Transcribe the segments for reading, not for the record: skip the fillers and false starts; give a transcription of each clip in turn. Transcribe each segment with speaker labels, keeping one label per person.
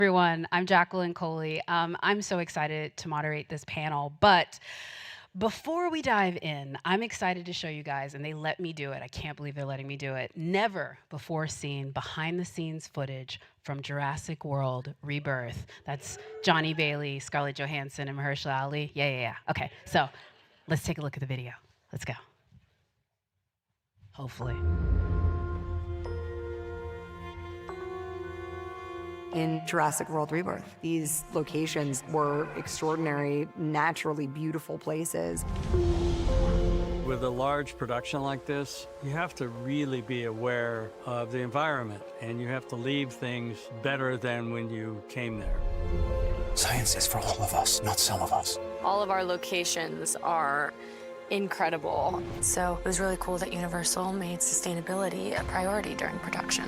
Speaker 1: Everyone, I'm Jacqueline Coley. I'm so excited to moderate this panel, but before we dive in, I'm excited to show you guys, and they let me do it. I can't believe they're letting me do it. Never before seen behind the scenes footage from Jurassic World Rebirth. That's Johnny Bailey, Scarlett Johansson, and Mahershala Ali. Yeah. Okay, so let's take a look at the video. Let's go. Hopefully.
Speaker 2: In Jurassic World Rebirth, these locations were extraordinary, naturally beautiful places.
Speaker 3: With a large production like this, you have to really be aware of the environment, and you have to leave things better than when you came there.
Speaker 4: Science is for all of us, not some of us.
Speaker 5: All of our locations are incredible.
Speaker 6: So it was really cool that Universal made sustainability a priority during production.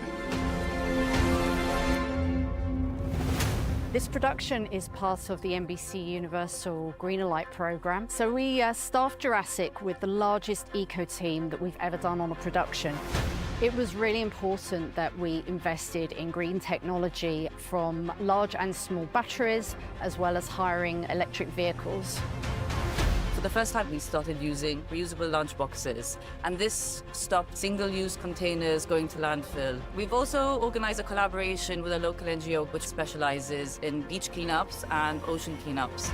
Speaker 7: This production is part of the NBC Universal Greener Light program. So we staffed Jurassic with the largest eco team that we've ever done on a production. It was really important that we invested in green technology from large and small batteries, as well as hiring electric vehicles.
Speaker 8: For the first time, we started using reusable lunch boxes, and this stopped single-use containers going to landfill. We've also organized a collaboration with a local NGO which specializes in beach cleanups and ocean cleanups.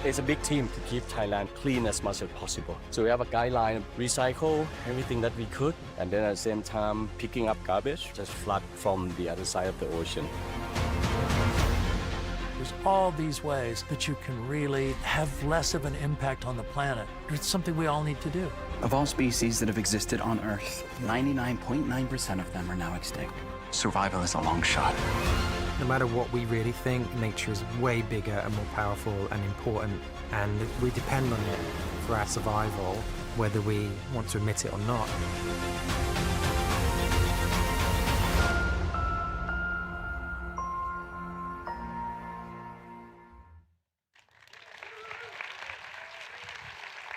Speaker 9: It's a big team to keep Thailand clean as much as possible. So we have a guideline, recycle everything that we could, and then at the same time, picking up garbage, just flood from the other side of the ocean.
Speaker 10: There's all these ways that you can really have less of an impact on the planet. It's something we all need to do.
Speaker 4: Of all species that have existed on Earth, 99.9% of them are now extinct. Survival is a long shot.
Speaker 11: No matter what we really think, nature is way bigger and more powerful and important, and we depend on it for our survival, whether we want to admit it or not.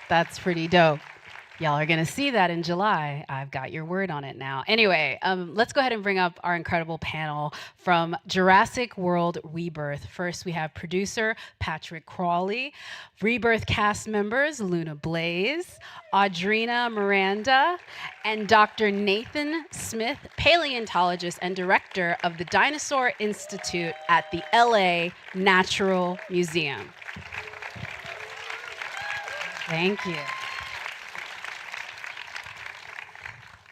Speaker 1: That's pretty dope. Y'all are gonna see that in July. I've got your word on it now. Anyway, let's go ahead and bring up our incredible panel from Jurassic World Rebirth. First, we have producer Patrick Crowley, Rebirth cast members Luna Blaise, Audrina Miranda, and Dr. Nathan Smith, paleontologist and director of the Dinosaur Institute at the LA Natural Museum. Thank you.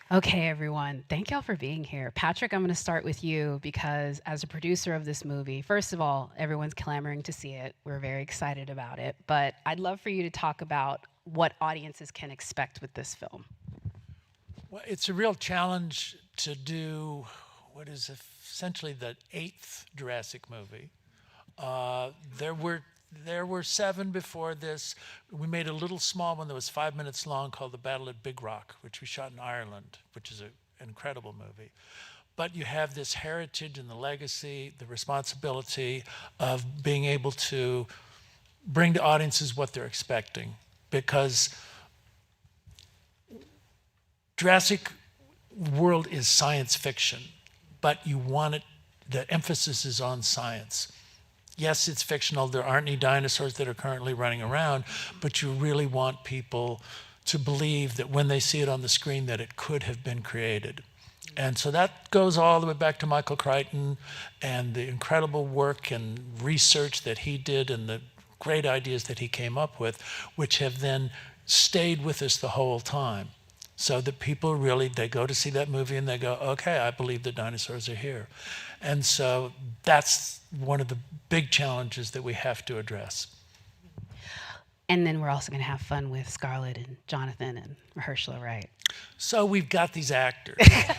Speaker 1: Okay, everyone, thank y'all for being here. Patrick, I'm gonna start with you because as a producer of this movie, first of all, everyone's clamoring to see it. We're very excited about it, but I'd love for you to talk about what audiences can expect with this film.
Speaker 10: Well, it's a real challenge to do what is essentially the 8th Jurassic movie. There were 7 before this. We made a little small one that was 5 minutes long called The Battle at Big Rock, which we shot in Ireland, which is an incredible movie. But you have this heritage and the legacy, the responsibility of being able to bring to audiences what they're expecting. Because Jurassic World is science fiction, but you want it, the emphasis is on science. Yes, it's fictional. There aren't any dinosaurs that are currently running around, but you really want people to believe that when they see it on the screen that it could have been created. And so that goes all the way back to Michael Crichton and the incredible work and research that he did and the great ideas that he came up with, which have then stayed with us the whole time. So that people really, they go to see that movie and they go, okay, I believe the dinosaurs are here. And so that's one of the big challenges that we have to address.
Speaker 1: And then we're also gonna have fun with Scarlett and Jonathan and Mahershala, right?
Speaker 10: So we've got these actors. Okay?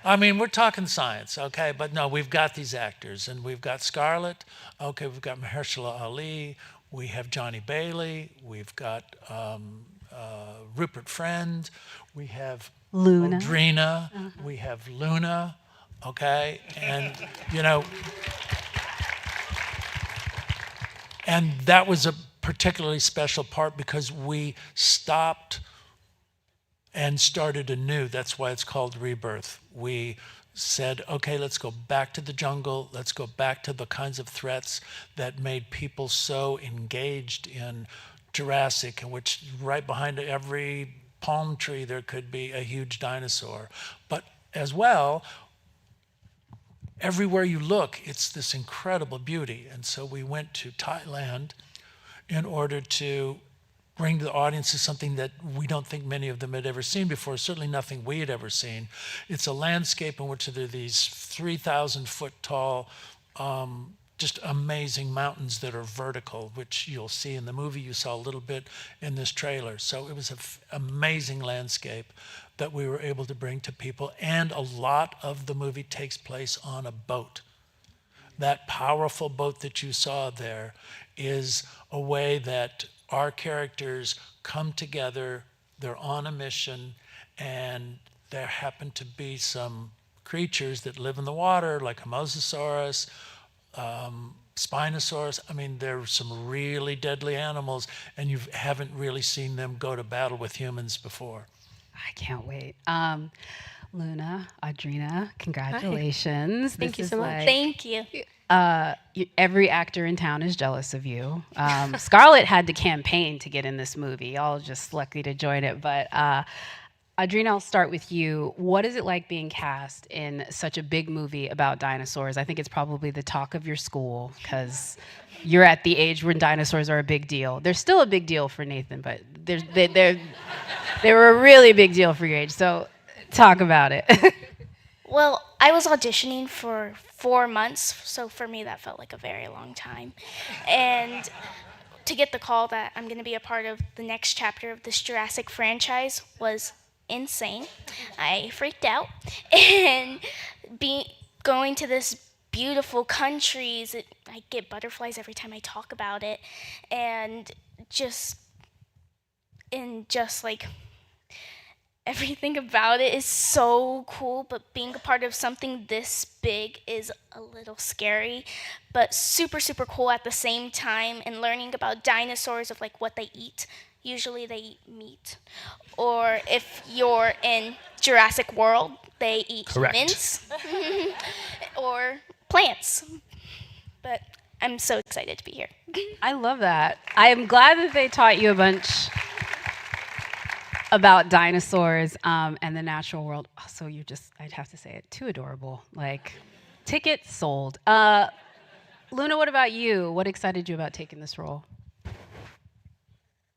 Speaker 10: I mean, we're talking science, okay? But no, we've got these actors, and we've got Scarlett, okay, we've got Mahershala Ali, we have Johnny Bailey, we've got Rupert Friend, we have
Speaker 1: Luna.
Speaker 10: Audrina, we have Luna, okay? And, you know, and that was a particularly special part because we stopped and started anew. That's why it's called Rebirth. We said, okay, let's go back to the jungle, let's go back to the kinds of threats that made people so engaged in Jurassic, in which right behind every palm tree there could be a huge dinosaur. But as well, everywhere you look, it's this incredible beauty. And so we went to Thailand in order to bring to the audiences something that we don't think many of them had ever seen before, certainly nothing we had ever seen. It's a landscape in which there are these 3,000 foot tall, just amazing mountains that are vertical, which you'll see in the movie. You saw a little bit in this trailer. So it was an amazing landscape that we were able to bring to people. And a lot of the movie takes place on a boat. That powerful boat that you saw there is a way that our characters come together, they're on a mission, and there happen to be some creatures that live in the water, like a mosasaurus, Spinosaurus. I mean, there are some really deadly animals, and you haven't really seen them go to battle with humans before.
Speaker 1: I can't wait. Luna, Audrina, congratulations.
Speaker 12: Thank you so much. Thank you.
Speaker 1: Every actor in town is jealous of you. Scarlett had to campaign to get in this movie. Y'all just lucky to join it. But Audrina, I'll start with you. What is it like being cast in such a big movie about dinosaurs? I think it's probably the talk of your school because you're at the age when dinosaurs are a big deal. They're still a big deal for Nathan, but they were a really big deal for your age. So talk about it.
Speaker 12: Well, I was auditioning for 4 months, so for me that felt like a very long time. And to get the call that I'm going to be a part of the next chapter of this Jurassic franchise was insane. I freaked out. And going to this beautiful countries, I get butterflies every time I talk about it. And just like everything about it is so cool, but being a part of something this big is a little scary, but super, super cool at the same time, and learning about dinosaurs, of like what they eat. Usually they eat meat. Or if you're in Jurassic World, they eat humans or plants. But I'm so excited to be here.
Speaker 1: I love that. I am glad that they taught you a bunch about dinosaurs and the natural world. Also, I'd have to say it, too adorable. Like, tickets sold. Luna, what about you? What excited you about taking this role?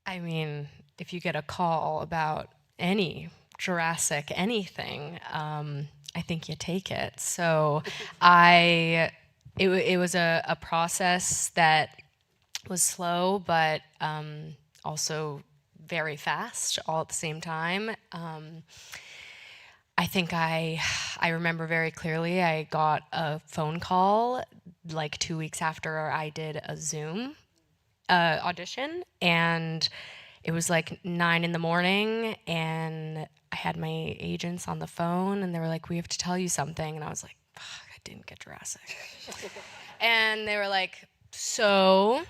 Speaker 5: I mean, if you get a call about any Jurassic anything, I think you take it. So it was a process that was slow, but also very fast all at the same time. I think I remember very clearly I got a phone call like 2 weeks after I did a Zoom audition, and it was like 9 a.m, and I had my agents on the phone, and they were like, "We have to tell you something," and I was like, "Fuck, I didn't get Jurassic." And they were like, "So,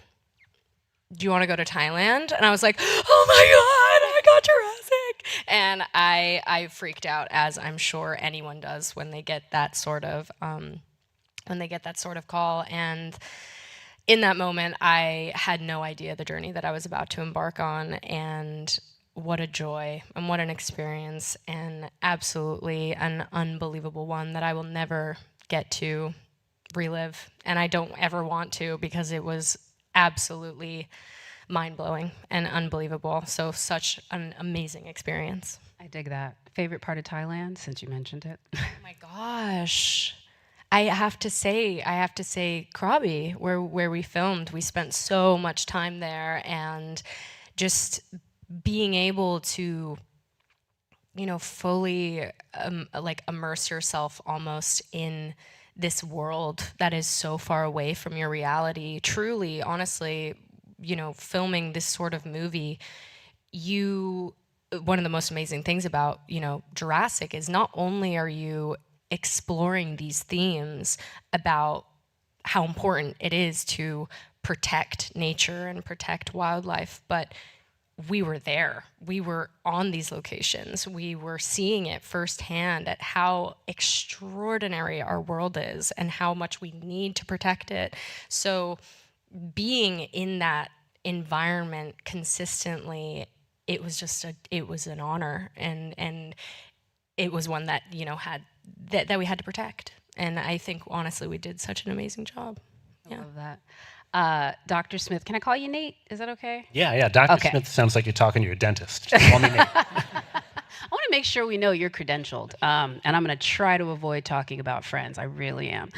Speaker 5: do you want to go to Thailand?" And I was like, "Oh my God, I got Jurassic!" And I freaked out, as I'm sure anyone does when they get that sort of call. And in that moment, I had no idea the journey that I was about to embark on, and what a joy and what an experience, and absolutely an unbelievable one that I will never get to relive, and I don't ever want to, because it was absolutely mind-blowing and unbelievable. So such an amazing experience.
Speaker 1: I dig that. Favorite part of Thailand, since you mentioned it?
Speaker 5: Oh my gosh. I have to say Krabi, where we filmed. We spent so much time there, and just being able to, fully like immerse yourself almost in this world that is so far away from your reality. Truly, honestly, filming this sort of movie, one of the most amazing things about, Jurassic is not only are you exploring these themes about how important it is to protect nature and protect wildlife, but we were there. We were on these locations. We were seeing it firsthand at how extraordinary our world is and how much we need to protect it. So being in that environment consistently, it was an honor, and it was one that, you know, that we had to protect. And I think honestly we did such an amazing job.
Speaker 1: I love that. Dr. Smith, can I call you Nate? Is that okay?
Speaker 13: Yeah. Dr. Smith sounds like you're talking to your dentist. Just call me Nate.
Speaker 1: I want to make sure we know you're credentialed, and I'm going to try to avoid talking about Friends. I really am.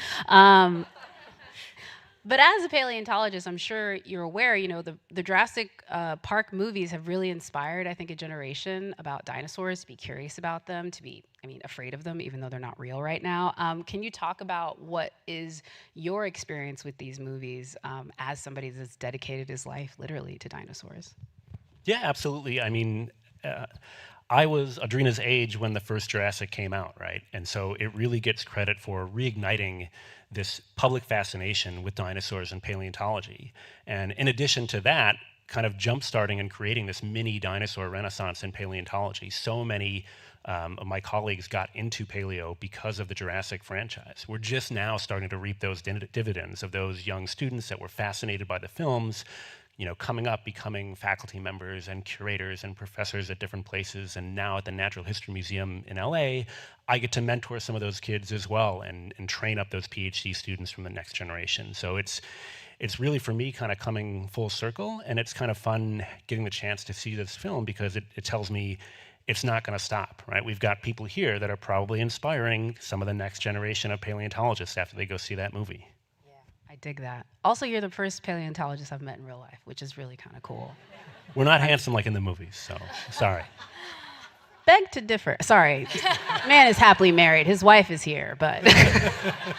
Speaker 1: But as a paleontologist, I'm sure you're aware, you know, the Jurassic Park movies have really inspired, I think, a generation about dinosaurs, to be curious about them, to be, afraid of them, even though they're not real right now. Can you talk about what is your experience with these movies as somebody that's dedicated his life, literally, to dinosaurs?
Speaker 13: Yeah, absolutely. I was Audrina's age when the first Jurassic came out, right? And so it really gets credit for reigniting this public fascination with dinosaurs and paleontology. And in addition to that, kind of jump-starting and creating this mini dinosaur renaissance in paleontology. So many of my colleagues got into paleo because of the Jurassic franchise. We're just now starting to reap those dividends of those young students that were fascinated by the films, you know, coming up, becoming faculty members and curators and professors at different places. And now at the Natural History Museum in LA, I get to mentor some of those kids as well and train up those PhD students from the next generation. So it's really, for me, kind of coming full circle, and it's kind of fun getting the chance to see this film because it tells me it's not going to stop, right? We've got people here that are probably inspiring some of the next generation of paleontologists after they go see that movie.
Speaker 1: I dig that. Also, you're the first paleontologist I've met in real life, which is really kind of cool.
Speaker 13: We're not handsome like in the movies, so sorry.
Speaker 1: Beg to differ. Sorry. Man is happily married. His wife is here, but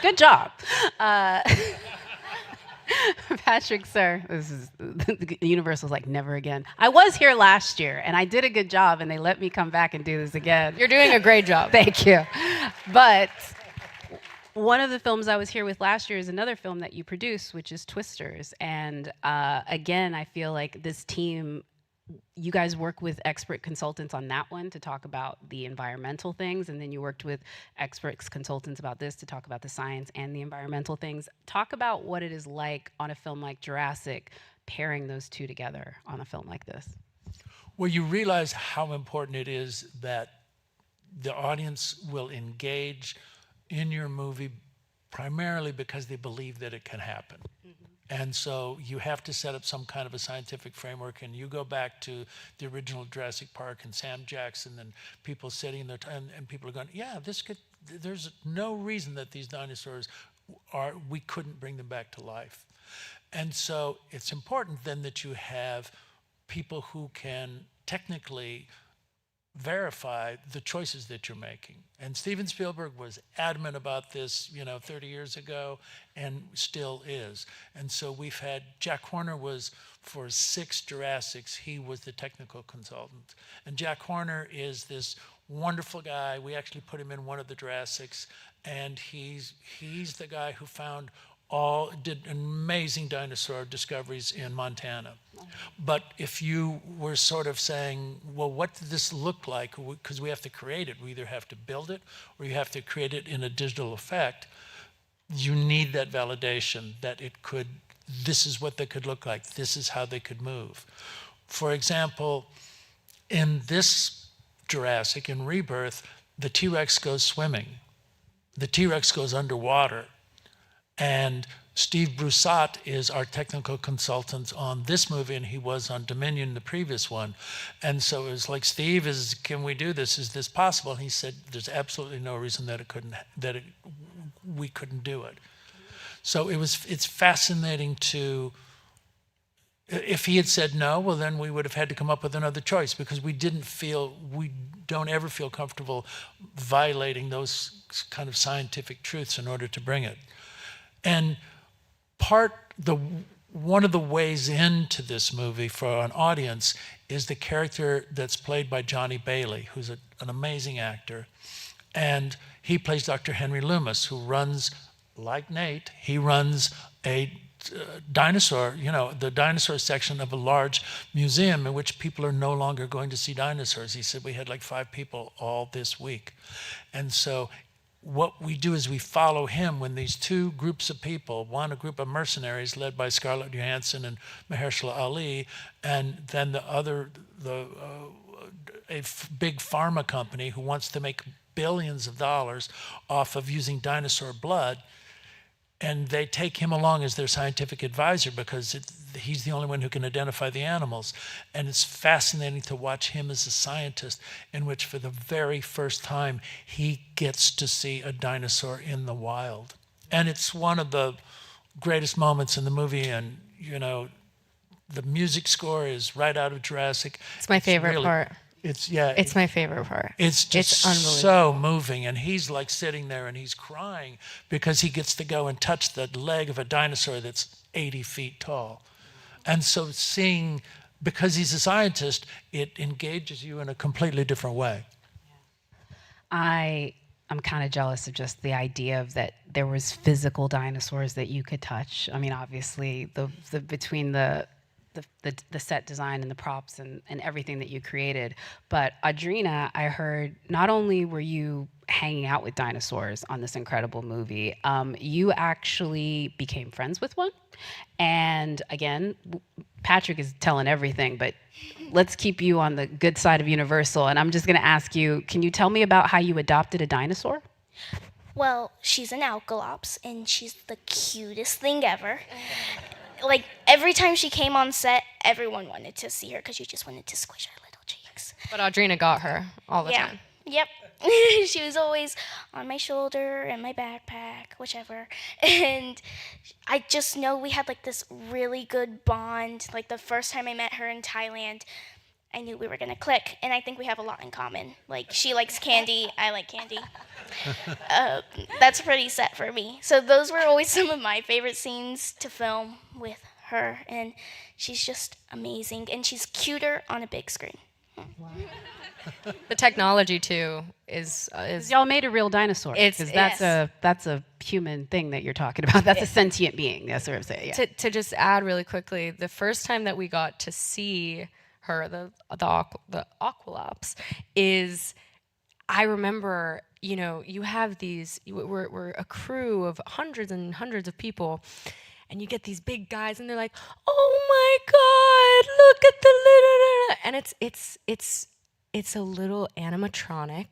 Speaker 1: good job. Patrick, sir, the Universal's like, never again. I was here last year, and I did a good job, and they let me come back and do this again.
Speaker 5: You're doing a great job.
Speaker 1: Thank you. But one of the films I was here with last year is another film that you produced, which is Twisters. And again, I feel like this team, you guys work with expert consultants on that one to talk about the environmental things, and then you worked with expert consultants about this to talk about the science and the environmental things. Talk about what it is like on a film like Jurassic, pairing those two together on a film like this.
Speaker 10: Well, you realize how important it is that the audience will engage in your movie primarily because they believe that it can happen. And so you have to set up some kind of a scientific framework, and you go back to the original Jurassic Park and Sam Jackson and people sitting there and people are going, yeah, there's no reason that these dinosaurs we couldn't bring them back to life. And so it's important then that you have people who can technically verify the choices that you're making. And Steven Spielberg was adamant about this, 30 years ago, and still is. And so we've had, Jack Horner was, for 6 Jurassics, he was the technical consultant. And Jack Horner is this wonderful guy. We actually put him in one of the Jurassics, and he's the guy who did amazing dinosaur discoveries in Montana. But if you were sort of saying, well, what did this look like? Because we have to create it. We either have to build it or you have to create it in a digital effect. You need that validation that this is what they could look like. This is how they could move. For example, in this Jurassic, in Rebirth, the T-Rex goes swimming. The T-Rex goes underwater. And Steve Broussat is our technical consultant on this movie, and he was on Dominion, the previous one. And so it was like, Steve, can we do this? Is this possible? And he said, there's absolutely no reason that we couldn't do it. So it's fascinating if he had said no, well, then we would have had to come up with another choice, because we don't ever feel comfortable violating those kind of scientific truths in order to bring it. And one of the ways into this movie for an audience is the character that's played by Johnny Bailey, who's an amazing actor. And he plays Dr. Henry Loomis, who runs, like Nate, he runs a dinosaur, the dinosaur section of a large museum in which people are no longer going to see dinosaurs. He said we had like 5 people all this week. And so what we do is we follow him when these 2 groups of people, one a group of mercenaries led by Scarlett Johansson and Mahershala Ali, and then the other, big pharma company who wants to make billions of dollars off of using dinosaur blood. And they take him along as their scientific advisor because he's the only one who can identify the animals. And it's fascinating to watch him as a scientist, in which for the very first time, he gets to see a dinosaur in the wild. And it's one of the greatest moments in the movie. And, the music score is right out of Jurassic.
Speaker 5: It's my favorite part.
Speaker 10: It's
Speaker 5: my favorite part.
Speaker 10: It's just so moving, and he's like sitting there and he's crying because he gets to go and touch the leg of a dinosaur that's 80 feet tall. And so because he's a scientist, it engages you in a completely different way.
Speaker 1: I'm kind of jealous of just the idea of that there was physical dinosaurs that you could touch. I mean, obviously, between the set design and the props and everything that you created. But Audrina, I heard not only were you hanging out with dinosaurs on this incredible movie, you actually became friends with one. And again, Patrick is telling everything, but let's keep you on the good side of Universal. And I'm just going to ask you, can you tell me about how you adopted a dinosaur?
Speaker 12: Well, she's an alkalops, and she's the cutest thing ever. Like, every time she came on set, everyone wanted to see her because you just wanted to squish her little cheeks.
Speaker 5: But Audrina got her all the time.
Speaker 12: Yep. She was always on my shoulder and my backpack, whichever. And I just know we had like this really good bond. Like the first time I met her in Thailand, I knew we were gonna click, and I think we have a lot in common. Like, she likes candy, I like candy. That's pretty set for me. So those were always some of my favorite scenes to film with her, and she's just amazing, and she's cuter on a big screen.
Speaker 1: Wow.
Speaker 5: The technology too is
Speaker 1: y'all made a real dinosaur. Because that's a human thing that you're talking about. That's a sentient being. That's what I'm saying. Yeah.
Speaker 5: To just add really quickly, the first time that we got to see her, the aqualops, is, I remember, you have these, we're a crew of hundreds and hundreds of people, and you get these big guys, and they're like, oh my God, look at the little, and it's a little animatronic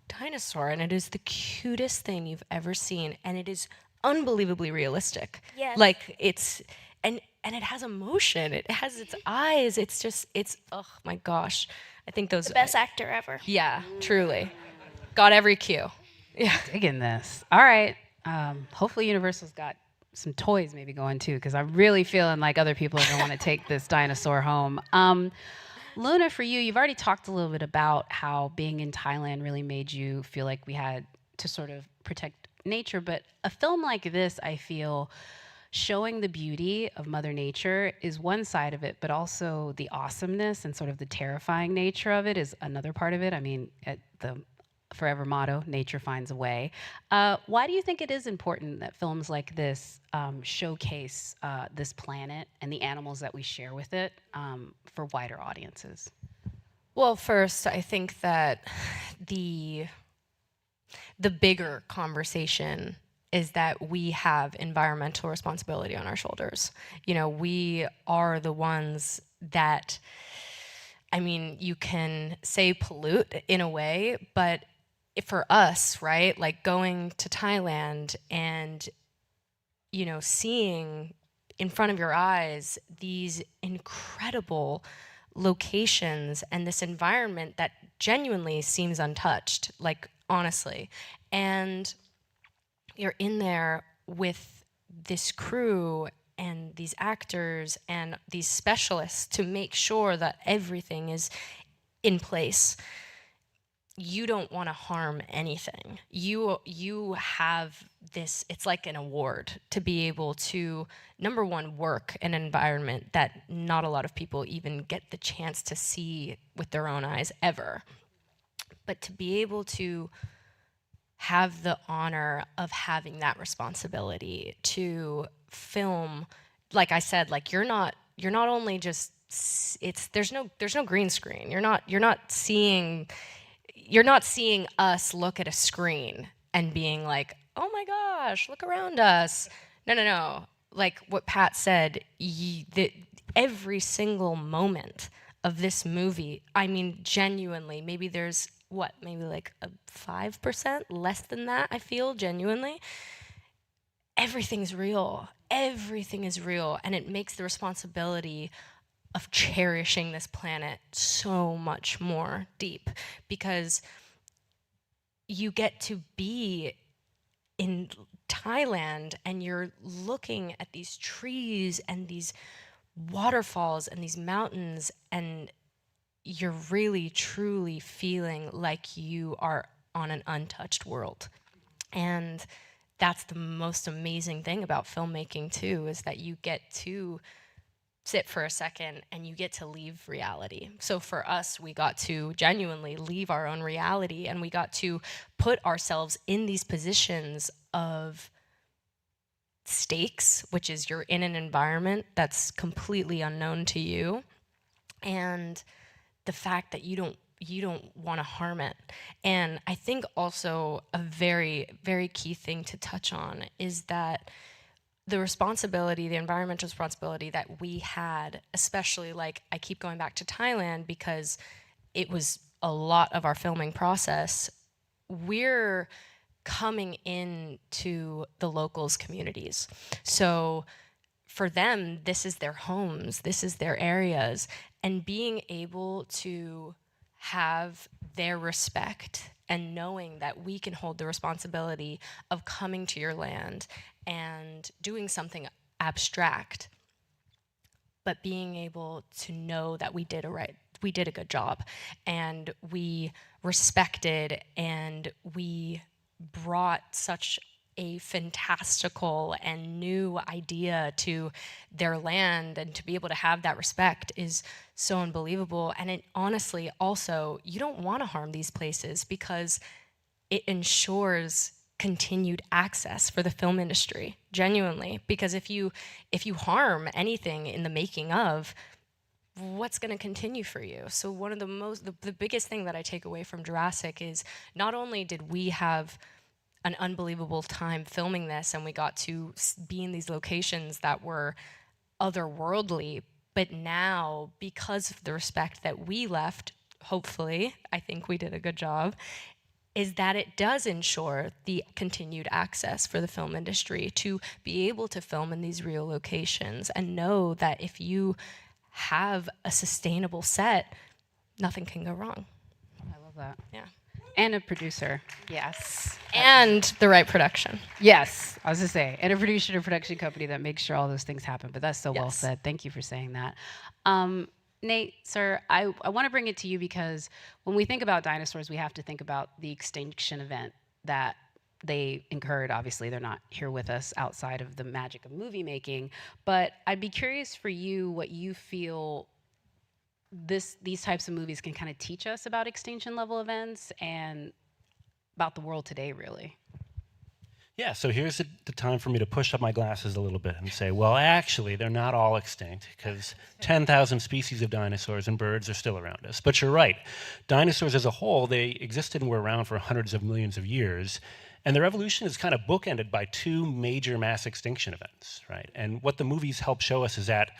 Speaker 5: dinosaur, and it is the cutest thing you've ever seen, and it is unbelievably realistic.
Speaker 12: Yes.
Speaker 5: Like, and it has emotion. It has its eyes. It's oh my gosh. I think those...
Speaker 12: The best actor ever.
Speaker 5: Yeah, truly. Got every cue. Yeah.
Speaker 1: Digging this. All right. Hopefully Universal's got some toys maybe going too, because I'm really feeling like other people are going to want to take this dinosaur home. Luna, for you, you've already talked a little bit about how being in Thailand really made you feel like we had to sort of protect nature, but a film like this, I feel, showing the beauty of Mother Nature is one side of it, but also the awesomeness and sort of the terrifying nature of it is another part of it. I mean, at the forever motto, nature finds a way. Why do you think it is important that films like this showcase this planet and the animals that we share with it for wider audiences?
Speaker 5: Well, first, I think that the bigger conversation is that we have environmental responsibility on our shoulders. We are the ones that, I mean, you can say pollute in a way, but for us, right, like going to Thailand and, seeing in front of your eyes these incredible locations and this environment that genuinely seems untouched, like, honestly. And you're in there with this crew and these actors and these specialists to make sure that everything is in place. You don't want to harm anything. You have this, it's like an award to be able to, number one, work in an environment that not a lot of people even get the chance to see with their own eyes ever. But to be able to have the honor of having that responsibility to film like I said, like you're not only just there's no green screen. You're not seeing us look at a screen and being like, oh my gosh, look around us. No. Like what Pat said, every single moment of this movie, I mean, genuinely, maybe there's maybe like a 5%, less than that, I feel, genuinely. Everything's real. Everything is real. And it makes the responsibility of cherishing this planet so much more deep, because you get to be in Thailand and you're looking at these trees and these waterfalls and these mountains, and you're really truly feeling like you are on an untouched world. And that's the most amazing thing about filmmaking too, is that you get to sit for a second and you get to leave reality. So for us, we got to genuinely leave our own reality, and we got to put ourselves in these positions of stakes, which is you're in an environment that's completely unknown to you, and the fact that you don't want to harm it. And I think also a very, very key thing to touch on is that the responsibility, the environmental responsibility that we had, especially, like, I keep going back to Thailand because it was a lot of our filming process. We're coming into the locals' communities. So for them, this is their homes, this is their areas, and being able to have their respect and knowing that we can hold the responsibility of coming to your land and doing something abstract, but being able to know that we did a good job, and we respected, and we brought such a fantastical and new idea to their land, and to be able to have that respect is so unbelievable. And it honestly also, you don't want to harm these places because it ensures continued access for the film industry, genuinely. Because if you harm anything in the making of, what's going to continue for you? So one of the biggest thing that I take away from Jurassic is not only did we have an unbelievable time filming this, and we got to be in these locations that were otherworldly, but now, because of the respect that we left, hopefully, I think we did a good job, is that it does ensure the continued access for the film industry to be able to film in these real locations, and know that if you have a sustainable set, nothing can go wrong.
Speaker 1: I love that.
Speaker 5: Yeah.
Speaker 1: And a producer. Yes.
Speaker 5: And the right production.
Speaker 1: Yes, I was going to say, and a producer and a production company that makes sure all those things happen. But that's so well said. Thank you for saying that. Nate, sir, I want to bring it to you because when we think about dinosaurs, we have to think about the extinction event that they incurred. Obviously, they're not here with us outside of the magic of movie making. But I'd be curious for you what you feel these types of movies can kind of teach us about extinction level events and about the world today, really.
Speaker 13: Yeah, so here's the time for me to push up my glasses a little bit and say, well, actually, they're not all extinct, because 10,000 species of dinosaurs and birds are still around us. But you're right. Dinosaurs as a whole, they existed and were around for hundreds of millions of years, and their evolution is kind of bookended by two major mass extinction events, right? And what the movies help show us is that,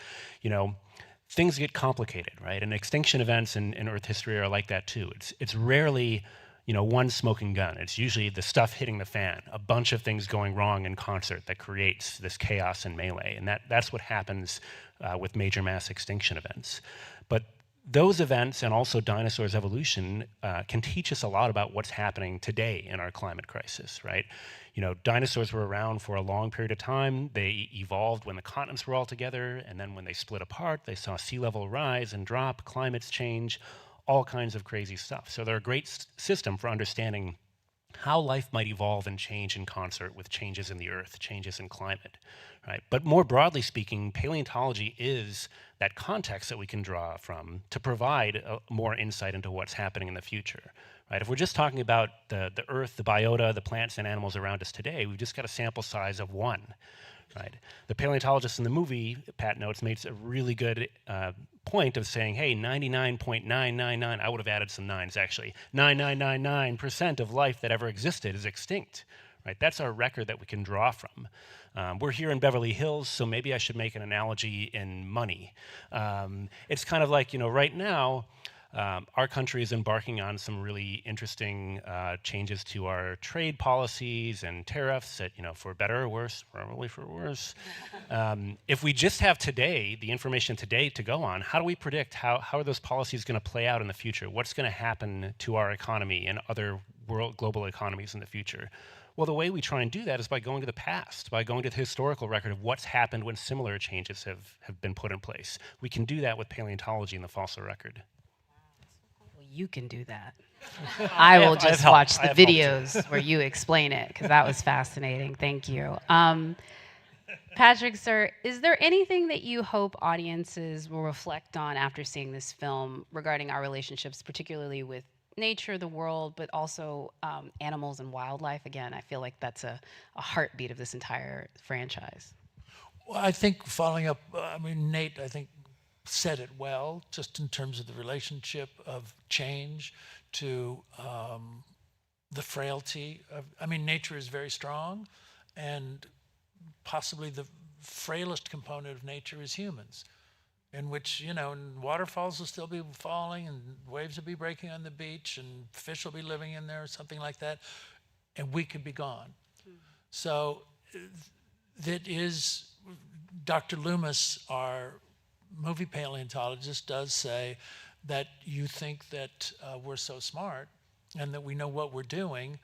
Speaker 13: things get complicated, right? And extinction events in Earth history are like that too. It's rarely, one smoking gun. It's usually the stuff hitting the fan, a bunch of things going wrong in concert that creates this chaos and melee. And that's what happens with major mass extinction events. But those events, and also dinosaurs' evolution, can teach us a lot about what's happening today in our climate crisis, right? Dinosaurs were around for a long period of time. They evolved when the continents were all together, and then when they split apart, they saw sea level rise and drop, climates change, all kinds of crazy stuff. So they're a great system for understanding how life might evolve and change in concert with changes in the earth, changes in climate, right? But more broadly speaking, paleontology is that context that we can draw from to provide more insight into what's happening in the future, right? If we're just talking about the earth, the biota, the plants and animals around us today, we've just got a sample size of one. right? The paleontologist in the movie, Pat notes, makes a really good point of saying, hey, 99.999, I would have added some nines actually, 9999% of life that ever existed is extinct, right? That's our record that we can draw from. We're here in Beverly Hills, so maybe I should make an analogy in money. It's kind of like, right now, our country is embarking on some really interesting changes to our trade policies and tariffs that, for better or worse, probably for worse. If we just have today, the information today to go on, how do we predict how are those policies going to play out in the future? What's going to happen to our economy and other global economies in the future? Well, the way we try and do that is by going to the past, by going to the historical record of what's happened when similar changes have been put in place. We can do that with paleontology and the fossil record.
Speaker 1: You can do that. I will just watch the videos where you explain it, because that was fascinating. Thank you. Patrick, sir, is there anything that you hope audiences will reflect on after seeing this film regarding our relationships, particularly with nature, the world, but also animals and wildlife? Again, I feel like that's a heartbeat of this entire franchise.
Speaker 10: Well, I think following up, Nate, I think, said it well, just in terms of the relationship of change to the frailty of, nature is very strong, and possibly the frailest component of nature is humans, in which, waterfalls will still be falling and waves will be breaking on the beach and fish will be living in there or something like that, and we could be gone. So that is, Dr. Loomis, our movie paleontologist, does say that you think that we're so smart and that we know what we're doing,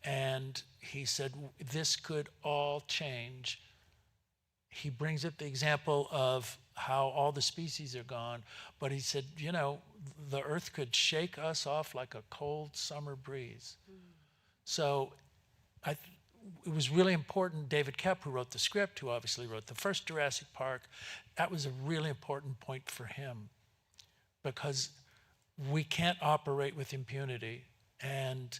Speaker 10: and he said this could all change. He brings up the example of how all the species are gone, but he said, the earth could shake us off like a cold summer breeze. So it was really important. David Koepp, who wrote the script, who obviously wrote the first Jurassic Park, that was a really important point for him, because we can't operate with impunity. And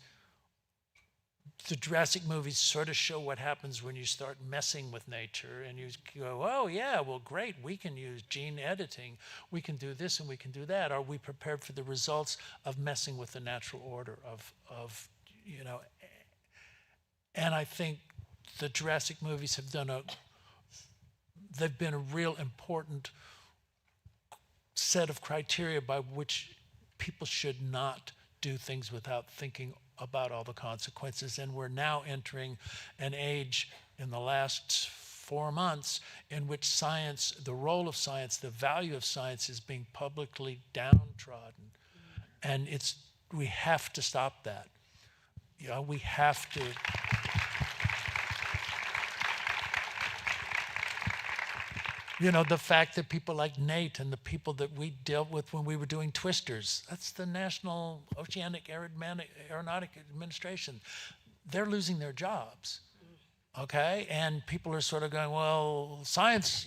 Speaker 10: the Jurassic movies sort of show what happens when you start messing with nature and you go, oh yeah, well great, we can use gene editing, we can do this and we can do that. Are we prepared for the results of messing with the natural order of and I think the Jurassic movies have they've been a real important set of criteria by which people should not do things without thinking about all the consequences. And we're now entering an age in the last 4 months in which science, the role of science, the value of science is being publicly downtrodden. And we have to stop that. We have to. The fact that people like Nate and the people that we dealt with when we were doing Twisters, that's the National Oceanic Aeronautic Administration. They're losing their jobs, okay? And people are sort of going, well, science,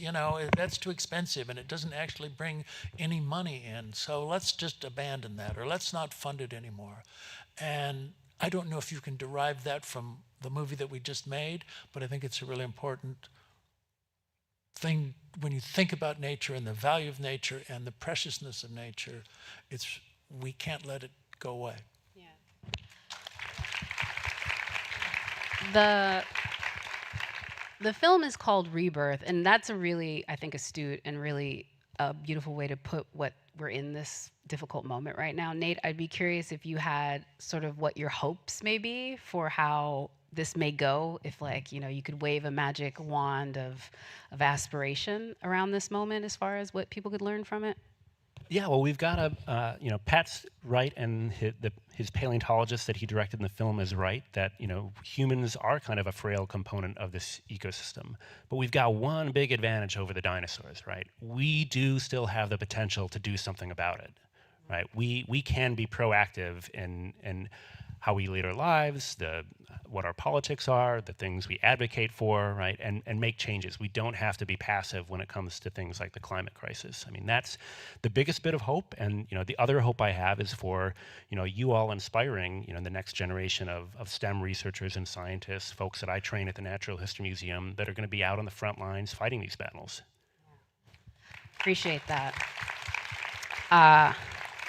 Speaker 10: that's too expensive and it doesn't actually bring any money in. So let's just abandon that, or let's not fund it anymore. And I don't know if you can derive that from the movie that we just made, but I think it's a really important thing when you think about nature and the value of nature and the preciousness of nature. We can't let it go away.
Speaker 1: Yeah. The film is called Rebirth, and that's a really, I think, astute and really a beautiful way to put what we're in this difficult moment right now. Nate, I'd be curious if you had sort of what your hopes may be for how this may go, if you could wave a magic wand of aspiration around this moment as far as what people could learn from it.
Speaker 13: Yeah, well, we've got Pat's right, and his paleontologist that he directed in the film is right, that, humans are kind of a frail component of this ecosystem. But we've got one big advantage over the dinosaurs, right? We do still have the potential to do something about it, right? We can be proactive, and how we lead our lives, what our politics are, the things we advocate for, right? And make changes. We don't have to be passive when it comes to things like the climate crisis. I mean, that's the biggest bit of hope. And, the other hope I have is for, you all inspiring, the next generation of STEM researchers and scientists, folks that I train at the Natural History Museum that are going to be out on the front lines fighting these battles.
Speaker 1: Appreciate that. I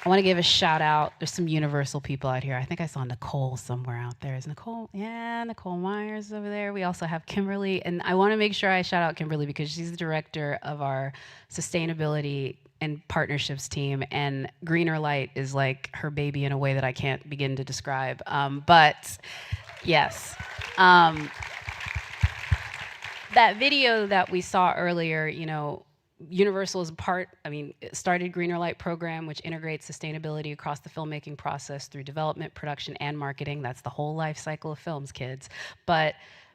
Speaker 1: want to give a shout out. There's some Universal people out here. I think I saw Nicole somewhere out there. Is Nicole? Yeah, Nicole Myers over there. We also have Kimberly. And I want to make sure I shout out Kimberly because she's the director of our sustainability and partnerships team. And Greener Light is like her baby in a way that I can't begin to describe. But yes. That video that we saw earlier, Universal is it started Greener Light program, which integrates sustainability across the filmmaking process through development, production, and marketing. That's the whole life cycle of films, kids. But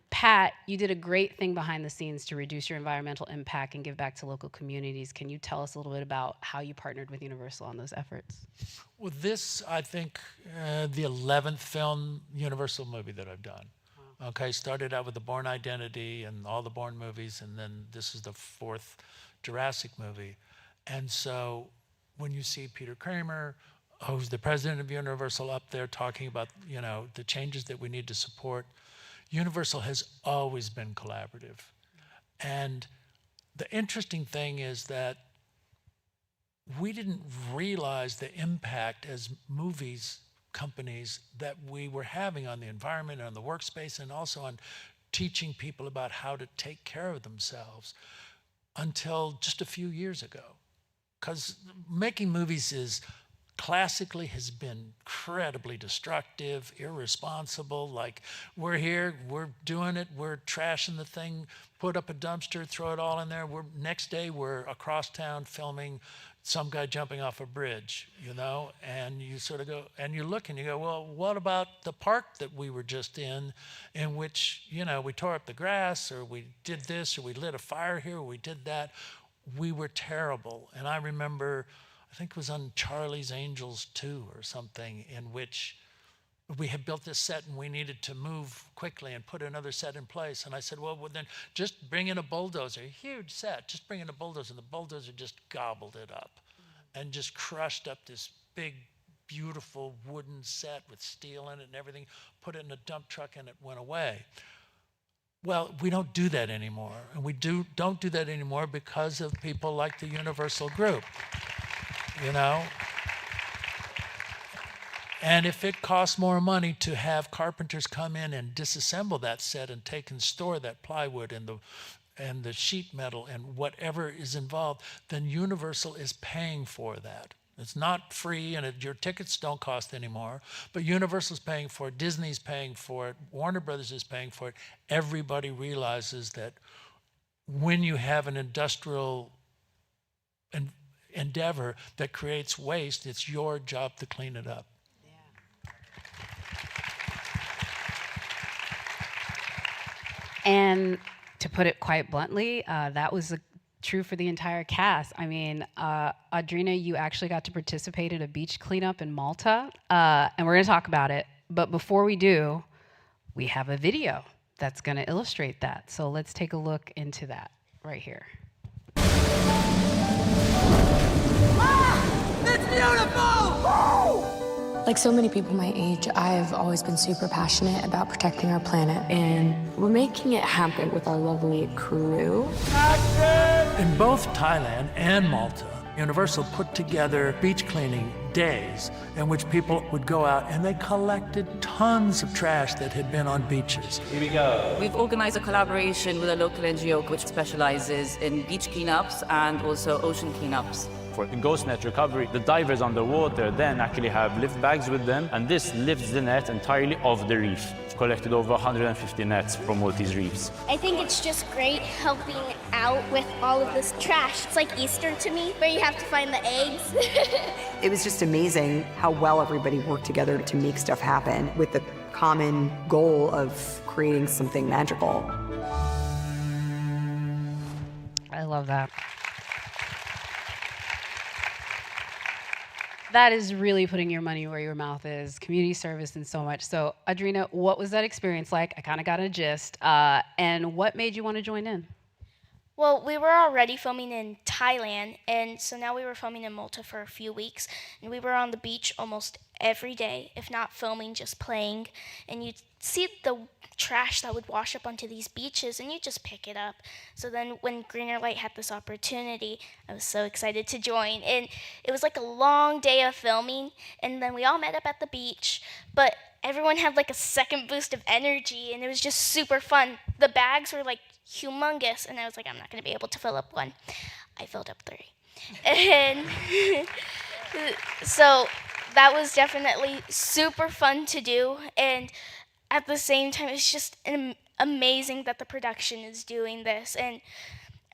Speaker 1: Pat, you did a great thing behind the scenes to reduce your environmental impact and give back to local communities. Can you tell us a little bit about how you partnered with Universal on those efforts?
Speaker 10: Well, this, I think, the 11th film Universal movie that I've done. Okay, started out with The Bourne Identity and all the Bourne movies, and then this is the 4th Jurassic movie. And so when you see Peter Kramer, who's the president of Universal, up there talking about, the changes that we need to support, Universal has always been collaborative. And the interesting thing is that we didn't realize the impact as movies companies that we were having on the environment and on the workspace and also on teaching people about how to take care of themselves until just a few years ago. Because making movies classically has been incredibly destructive, irresponsible. Like, we're here, we're doing it, we're trashing the thing, put up a dumpster, throw it all in there. Next day, we're across town filming some guy jumping off a bridge, and you sort of go, and you look and you go, well, what about the park that we were just in which, we tore up the grass, or we did this, or we lit a fire here, or we did that. We were terrible. And I remember, I think it was on Charlie's Angels 2 or something, in which we had built this set and we needed to move quickly and put another set in place. And I said, well, then just bring in a bulldozer, a huge set, just bring in a bulldozer. And the bulldozer just gobbled it up and just crushed up this big, beautiful wooden set with steel in it and everything, put it in a dump truck and it went away. Well, we don't do that anymore. And we don't do that anymore because of people like the Universal Group, And if it costs more money to have carpenters come in and disassemble that set and take and store that plywood and the sheet metal and whatever is involved, then Universal is paying for that. It's not free, and your tickets don't cost anymore, but Universal's paying for it, Disney's paying for it, Warner Brothers is paying for it. Everybody realizes that when you have an industrial endeavor that creates waste, it's your job to clean it up.
Speaker 1: And to put it quite bluntly, that was true for the entire cast. I mean, Audrina, you actually got to participate in a beach cleanup in Malta, and we're going to talk about it. But before we do, we have a video that's going to illustrate that. So let's take a look into that right here.
Speaker 14: Ah, it's beautiful! Woo!
Speaker 6: Like so many people my age, I've always been super passionate about protecting our planet, and we're making it happen with our lovely crew.
Speaker 10: In both Thailand and Malta, Universal put together beach cleaning days in which people would go out and they collected tons of trash that had been on beaches.
Speaker 8: Here we go. We've organized a collaboration with a local NGO which specializes in beach cleanups and also ocean cleanups.
Speaker 15: For ghost net recovery, the divers underwater then actually have lift bags with them, and this lifts the net entirely off the reef. We've collected over 150 nets from all these reefs.
Speaker 12: I think it's just great helping out with all of this trash. It's like Easter to me, where you have to find the eggs.
Speaker 2: It was just amazing how well everybody worked together to make stuff happen with the common goal of creating something magical.
Speaker 1: I love that. That is really putting your money where your mouth is, community service and so much. So, Audrina, what was that experience like? I kind of got a gist. And what made you want to join in?
Speaker 12: Well, we were already filming in Thailand, and so now we were filming in Malta for a few weeks, and we were on the beach almost every day, if not filming, just playing. And you'd see the trash that would wash up onto these beaches, and you just pick it up. So then when Greener Light had this opportunity, I was so excited to join. And it was like a long day of filming, and then we all met up at the beach, but everyone had like a second boost of energy, and it was just super fun. The bags were like humongous, and I was like, I'm not going to be able to fill up one. I filled up 3. And so that was definitely super fun to do, and at the same time, it's just amazing that the production is doing this, and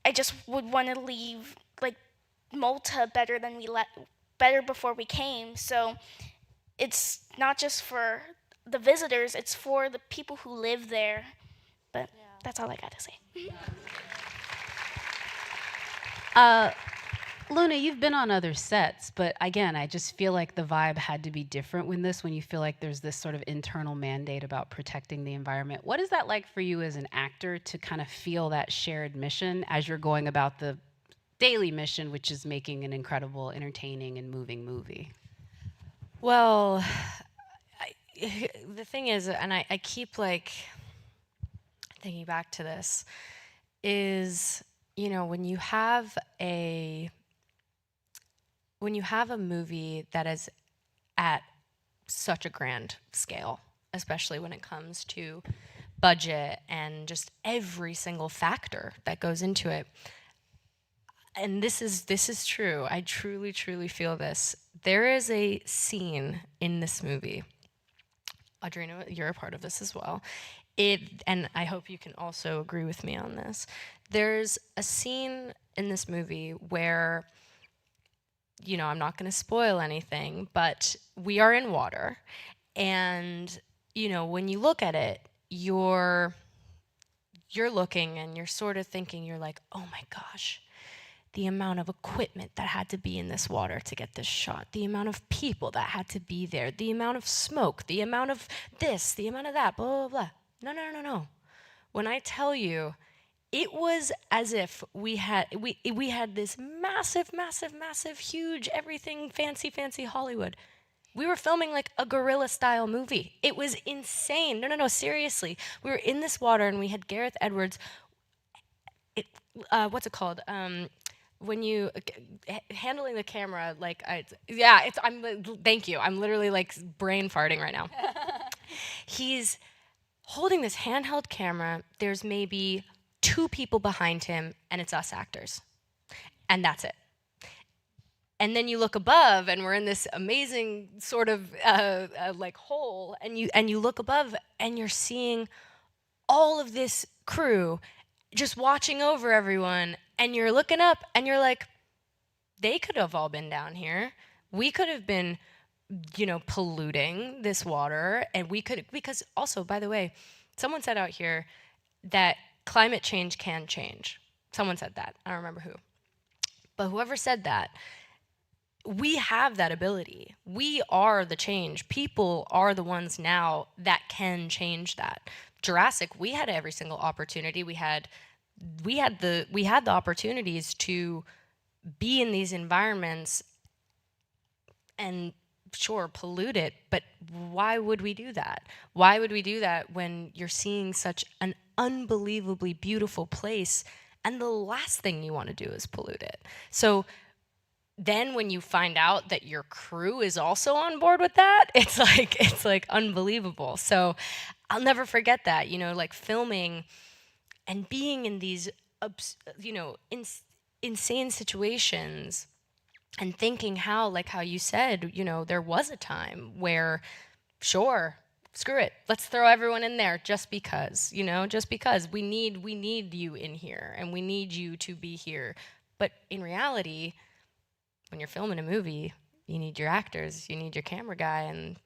Speaker 12: I just would want to leave like Malta better before we came. So it's not just for the visitors, it's for the people who live there. But that's all I got to say.
Speaker 1: Luna, you've been on other sets, but again, I just feel like the vibe had to be different when you feel like there's this sort of internal mandate about protecting the environment. What is that like for you as an actor to kind of feel that shared mission as you're going about the daily mission, which is making an incredible, entertaining, and moving movie?
Speaker 5: Well, the thing is, and I keep like thinking back to this, is, you know, when you have a movie that is at such a grand scale, especially when it comes to budget and just every single factor that goes into it, and this is true, I truly feel this. There is a scene in this movie, Audrina, you're a part of this as well, and I hope you can also agree with me on this. There's a scene in this movie where, you know, I'm not going to spoil anything, but we are in water, and, you know, when you look at it, you're looking and you're sort of thinking, you're like, oh my gosh, the amount of equipment that had to be in this water to get this shot, the amount of people that had to be there, the amount of smoke, the amount of this, the amount of that, blah, blah, blah. No. When I tell you, it was as if we had this massive, huge, everything fancy Hollywood. We were filming like a guerrilla-style movie. It was insane. No, seriously. We were in this water, and we had Gareth Edwards. What's it called? When you handling the camera, like thank you. I'm literally like brain farting right now. He's holding this handheld camera. There's maybe 2 people behind him, and it's us actors, and that's it. And then you look above, and we're in this amazing sort of like hole, and you look above, and you're seeing all of this crew just watching over everyone, and you're looking up, and you're like, they could have all been down here. We could have been, you know, polluting this water, and we could, because also, by the way, someone said out here that climate change can change. Someone said that. I don't remember who. But whoever said that, we have that ability. We are the change. People are the ones now that can change that. Jurassic, we had every single opportunity. We had the opportunities to be in these environments and sure, pollute it, but why would we do that? Why would we do that when you're seeing such an unbelievably beautiful place, and the last thing you want to do is pollute it? So then when you find out that your crew is also on board with that, it's like unbelievable. So I'll never forget that, you know, like filming and being in these, you know, insane situations, and thinking how, like how you said, you know, there was a time where, sure, screw it, let's throw everyone in there just because, you know, just because we need you in here, and we need you to be here. But in reality, when you're filming a movie, you need your actors, you need your camera guy, and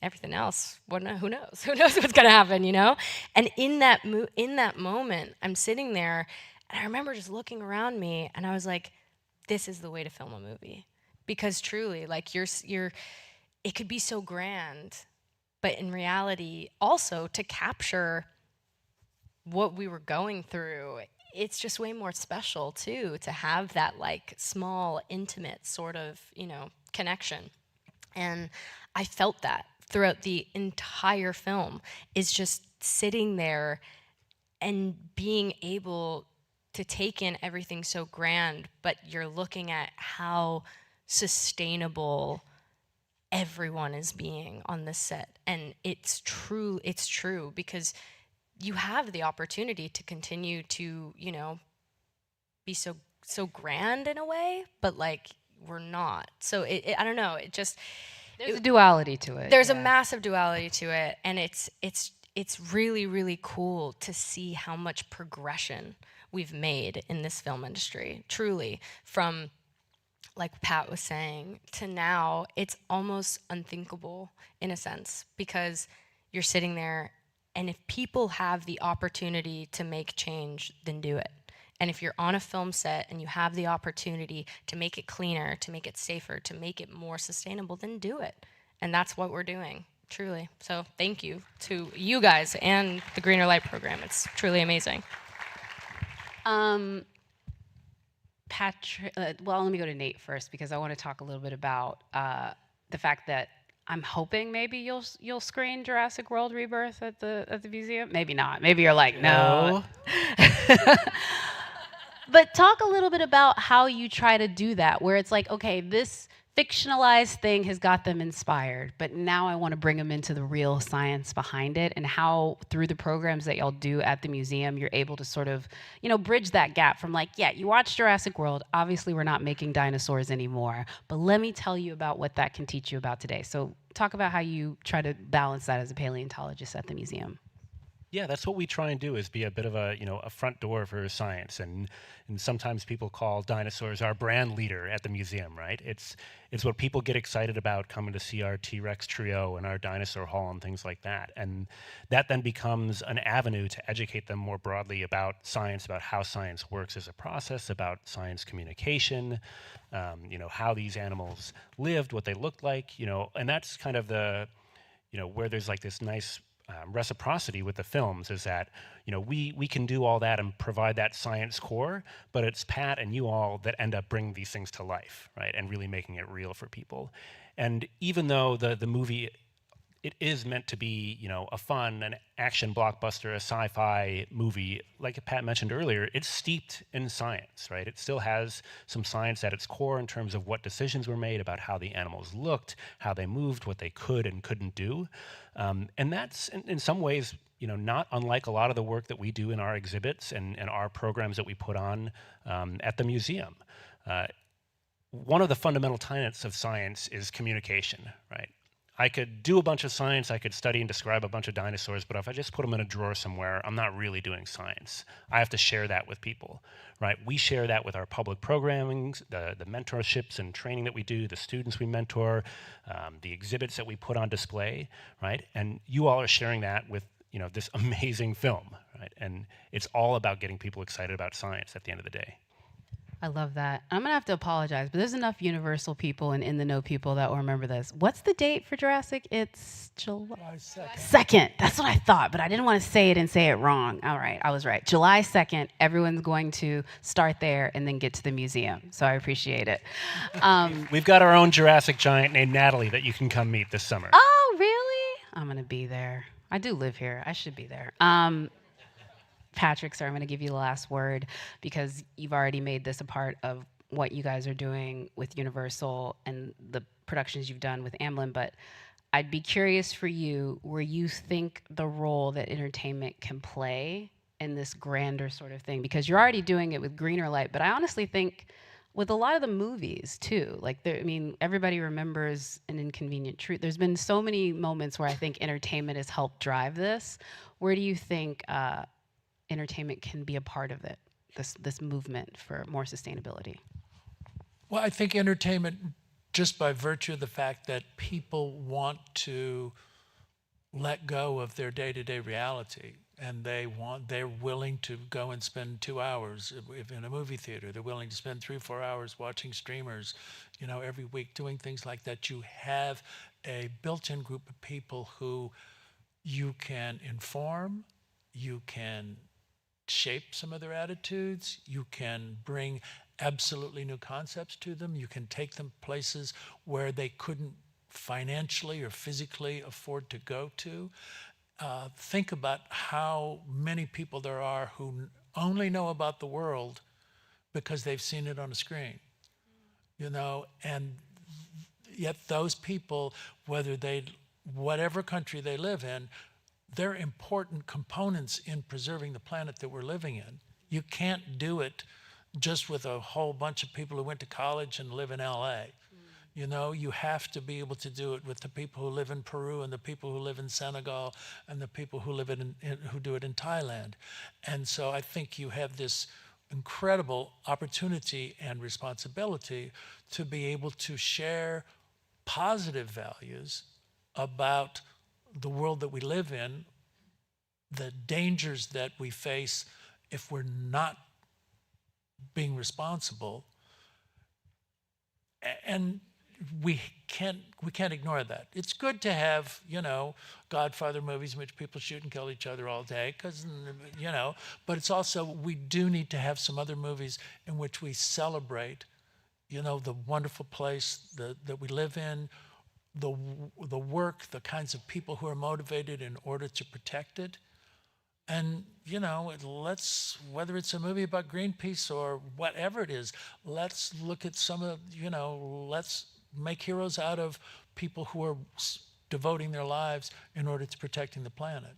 Speaker 5: everything else, who knows? Who knows what's gonna happen, you know? And in that moment, I'm sitting there, and I remember just looking around me, and I was like, this is the way to film a movie. because truly, like it could be so grand, but in reality, also to capture what we were going through, it's just way more special too, to have that like small, intimate sort of, connection. And I felt that throughout the entire film, is just sitting there and being able to take in everything so grand, but you're looking at how sustainable everyone is being on this set. And it's true because you have the opportunity to continue to, be so grand in a way, but like we're not. So I don't know,
Speaker 1: there's a duality to it.
Speaker 5: There's a massive duality to it, and it's really, really cool to see how much progression we've made in this film industry, truly, from, like Pat was saying, to now. It's almost unthinkable in a sense, because you're sitting there, and if people have the opportunity to make change, then do it. And if you're on a film set and you have the opportunity to make it cleaner, to make it safer, to make it more sustainable, then do it. And that's what we're doing, truly. So thank you to you guys and the Greener Light program. It's truly amazing.
Speaker 1: Patrick, well, let me go to Nate first, because I want to talk a little bit about the fact that I'm hoping maybe you'll screen Jurassic World Rebirth at the museum. Maybe not. Maybe you're like, no. But talk a little bit about how you try to do that, where it's like, okay, this fictionalized thing has got them inspired, but now I want to bring them into the real science behind it, and how through the programs that y'all do at the museum, you're able to sort of, bridge that gap from like, yeah, you watch Jurassic World, obviously we're not making dinosaurs anymore, but let me tell you about what that can teach you about today. So talk about how you try to balance that as a paleontologist at the museum.
Speaker 13: Yeah, that's what we try and do, is be a bit of a front door for science, and sometimes people call dinosaurs our brand leader at the museum, right? It's what people get excited about coming to see our T-Rex trio and our dinosaur hall and things like that, and that then becomes an avenue to educate them more broadly about science, about how science works as a process, about science communication, how these animals lived, what they looked like, and that's kind of the, where there's like this nice reciprocity with the films, is that we can do all that and provide that science core, but it's Pat and you all that end up bringing these things to life, right, and really making it real for people. And even though the movie, it is meant to be a fun, an action blockbuster, a sci-fi movie, like Pat mentioned earlier, it's steeped in science, right? It still has some science at its core in terms of what decisions were made about how the animals looked, how they moved, what they could and couldn't do. And that's, in some ways, not unlike a lot of the work that we do in our exhibits and our programs that we put on at the museum. One of the fundamental tenets of science is communication, right? I could do a bunch of science, I could study and describe a bunch of dinosaurs, but if I just put them in a drawer somewhere, I'm not really doing science. I have to share that with people, right? We share that with our public programming, the mentorships and training that we do, the students we mentor, the exhibits that we put on display, right? And you all are sharing that with this amazing film, right? And it's all about getting people excited about science at the end of the day.
Speaker 1: I love that. I'm going to have to apologize, but there's enough Universal people and in the know people that will remember this. What's the date for Jurassic? It's July 2nd. That's what I thought, but I didn't want to say it and say it wrong. All right, I was right. July 2nd, everyone's going to start there and then get to the museum. So I appreciate it.
Speaker 13: We've got our own Jurassic giant named Natalie that you can come meet this summer.
Speaker 1: Oh, really? I'm going to be there. I do live here. I should be there. Patrick, sir, I'm going to give you the last word, because you've already made this a part of what you guys are doing with Universal and the productions you've done with Amblin, but I'd be curious for you where you think the role that entertainment can play in this grander sort of thing, because you're already doing it with Greener Light, but I honestly think with a lot of the movies too, like everybody remembers An Inconvenient Truth. There's been so many moments where I think entertainment has helped drive this. Where do you think entertainment can be a part of it, this movement for more sustainability?
Speaker 10: Well, I think entertainment, just by virtue of the fact that people want to let go of their day-to-day reality. and they're willing to go and spend 2 hours if in a movie theater. They're willing to spend 3 or 4 hours watching streamers, every week, doing things like that. You have a built-in group of people who you can inform, you can shape some of their attitudes, you can bring absolutely new concepts to them, you can take them places where they couldn't financially or physically afford to go to. Think about how many people there are who only know about the world because they've seen it on a screen, and yet those people, whatever country they live in, they're important components in preserving the planet that we're living in. You can't do it just with a whole bunch of people who went to college and live in LA. You have to be able to do it with the people who live in Peru and the people who live in Senegal and the people who live who do it in Thailand. And so I think you have this incredible opportunity and responsibility to be able to share positive values about the world that we live in, the dangers that we face if we're not being responsible, and we can't ignore that. It's good to have, Godfather movies in which people shoot and kill each other all day, but it's also, we do need to have some other movies in which we celebrate, the wonderful place that we live in, the work, the kinds of people who are motivated in order to protect it. And, whether it's a movie about Greenpeace or whatever it is, let's look at some of, let's make heroes out of people who are devoting their lives in order to protecting the planet.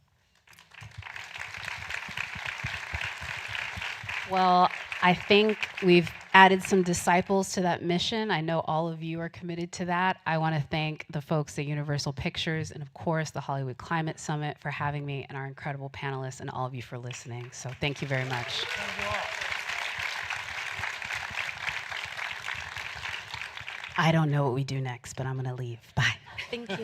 Speaker 1: Well, I think we've added some disciples to that mission. I know all of you are committed to that. I want to thank the folks at Universal Pictures and, of course, the Hollywood Climate Summit for having me, and our incredible panelists, and all of you for listening. So thank you very much. I don't know what we do next, but I'm going to leave. Bye.
Speaker 5: Thank you.